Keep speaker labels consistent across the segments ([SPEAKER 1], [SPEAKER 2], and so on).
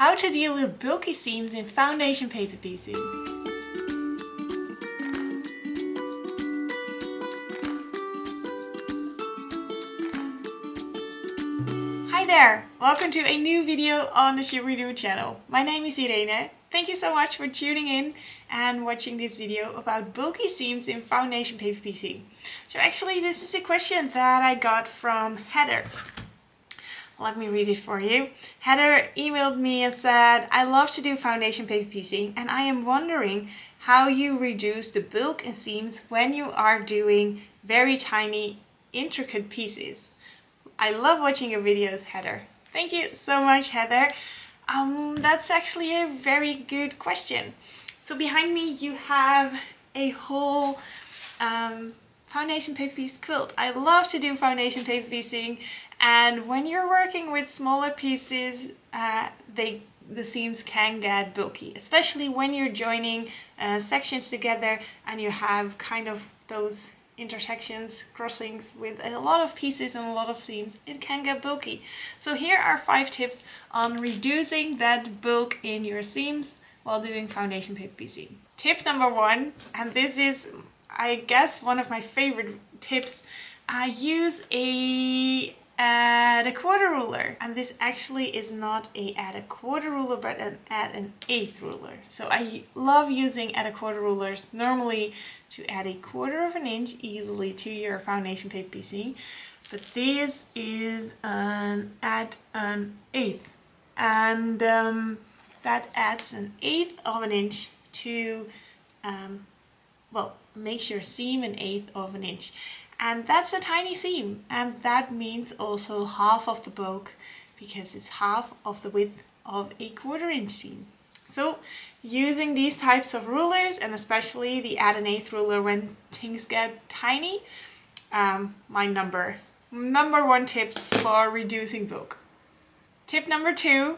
[SPEAKER 1] How to deal with bulky seams in foundation paper piecing. Hi there! Welcome to a new video on the Shibri channel. My name is Irene. Thank you so much for tuning in and watching this video about bulky seams in foundation paper piecing. So actually this is a question that I got from Heather. Let me read it for you. Heather emailed me and said, I love to do foundation paper piecing and I am wondering how you reduce the bulk and seams when you are doing very tiny intricate pieces. I love watching your videos, Heather. Thank you so much, Heather. That's actually a very good question. So behind me you have a whole foundation paper piece quilt. I love to do foundation paper piecing, and when you're working with smaller pieces, the seams can get bulky, especially when you're joining sections together and you have kind of those intersections, crossings with a lot of pieces and a lot of seams. It can get bulky. So here are 5 tips on reducing that bulk in your seams while doing foundation paper piecing. Tip number 1, and this is, I guess, one of my favorite tips. Use a add a quarter ruler, and this actually is not a add a quarter ruler but an add an eighth ruler. So I love using add a quarter rulers normally to add a quarter of an inch easily to your foundation paper piecing, but this is an add an eighth, and that adds an eighth of an inch to well, makes your seam an eighth of an inch. And that's a tiny seam, and that means also half of the bulk, because it's half of the width of a quarter-inch seam. So using these types of rulers, and especially the add an eighth ruler when things get tiny, my number 1 tips for reducing bulk. Tip number 2,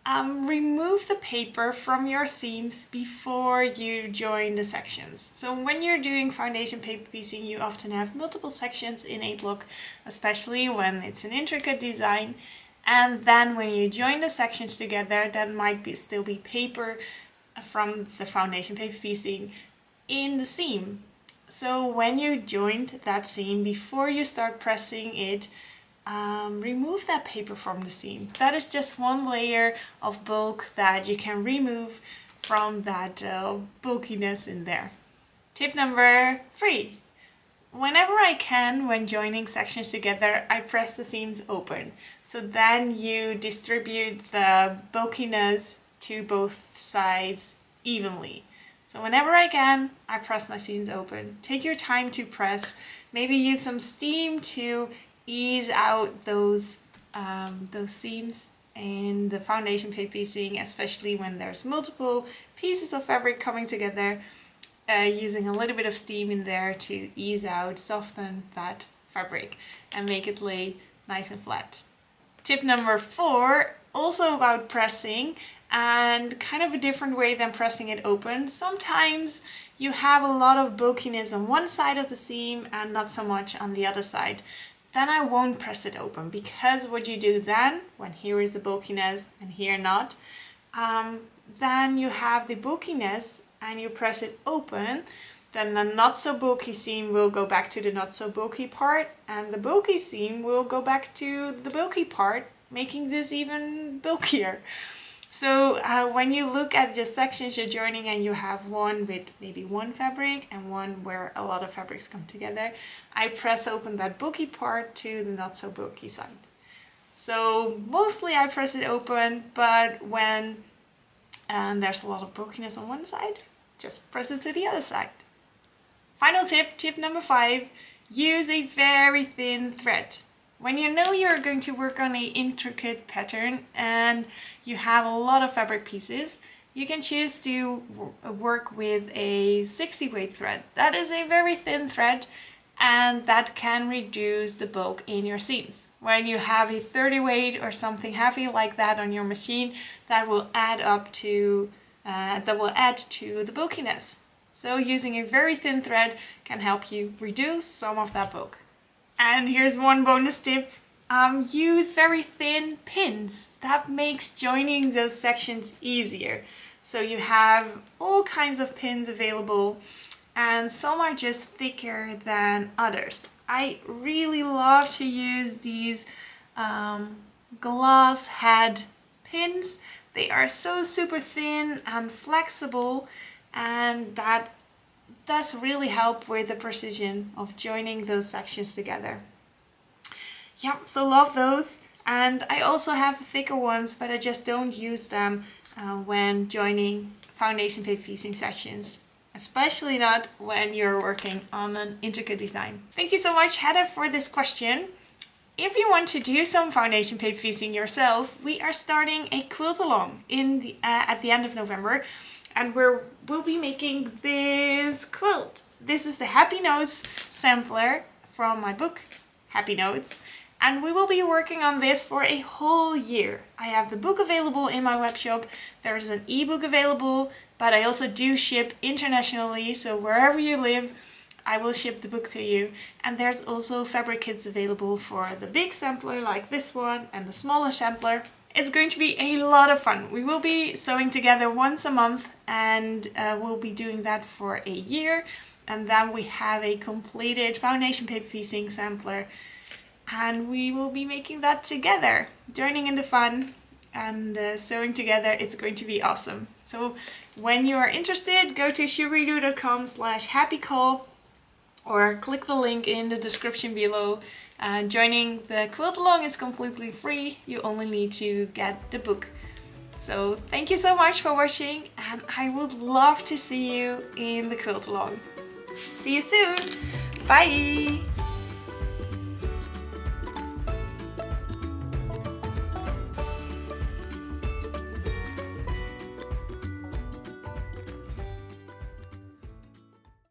[SPEAKER 1] remove the paper from your seams before you join the sections. So when you're doing foundation paper piecing, you often have multiple sections in a block, especially when it's an intricate design. And then when you join the sections together, there might still be paper from the foundation paper piecing in the seam. So when you joined that seam, before you start pressing it, remove that paper from the seam. That is just one layer of bulk that you can remove from that bulkiness in there. Tip number 3. Whenever I can, when joining sections together, I press the seams open. So then you distribute the bulkiness to both sides evenly. So whenever I can, I press my seams open. Take your time to press. Maybe use some steam to ease out those seams in the foundation paper piecing, especially when there's multiple pieces of fabric coming together. Using a little bit of steam in there to ease out, soften that fabric and make it lay nice and flat. Tip number 4, also about pressing, and kind of a different way than pressing it open. Sometimes you have a lot of bulkiness on one side of the seam and not so much on the other side. Then I won't press it open, because what you do then, when here is the bulkiness and here not, then you have the bulkiness and you press it open, then the not so bulky seam will go back to the not so bulky part, and the bulky seam will go back to the bulky part, making this even bulkier. So when you look at the sections you're joining and you have one with maybe one fabric and one where a lot of fabrics come together, I press open that bulky part to the not so bulky side. So mostly I press it open, but when there's a lot of bulkiness on one side, just press it to the other side. Final tip, tip number 5, use a very thin thread. When you know you're going to work on an intricate pattern and you have a lot of fabric pieces, you can choose to work with a 60 weight thread. That is a very thin thread, and that can reduce the bulk in your seams. When you have a 30 weight or something heavy like that on your machine, that will add to the bulkiness. So using a very thin thread can help you reduce some of that bulk. And here's one bonus tip. use very thin pins. That makes joining those sections easier. So you have all kinds of pins available, and some are just thicker than others. I really love to use these glass head pins. They are so super thin and flexible, and that does really help with the precision of joining those sections together. Yeah, so love those. And I also have thicker ones, but I just don't use them when joining foundation paper piecing sections, especially not when you're working on an intricate design. Thank you so much, Heather, for this question. If you want to do some foundation paper piecing yourself, we are starting a quilt along at the end of November, and we'll be making this quilt. This is the Happy Notes sampler from my book, Happy Notes. And we will be working on this for a whole year. I have the book available in my web shop. There is an ebook available, but I also do ship internationally. So wherever you live, I will ship the book to you. And there's also fabric kits available for the big sampler like this one and the smaller sampler. It's going to be a lot of fun. We will be sewing together once a month, and we'll be doing that for a year. And then we have a completed foundation paper piecing sampler. And we will be making that together, joining in the fun and sewing together. It's going to be awesome. So when you are interested, go to shoeredo.com/happycall or click the link in the description below. Joining the quilt along is completely free. You only need to get the book. So thank you so much for watching, and I would love to see you in the quilt along. See you soon. Bye.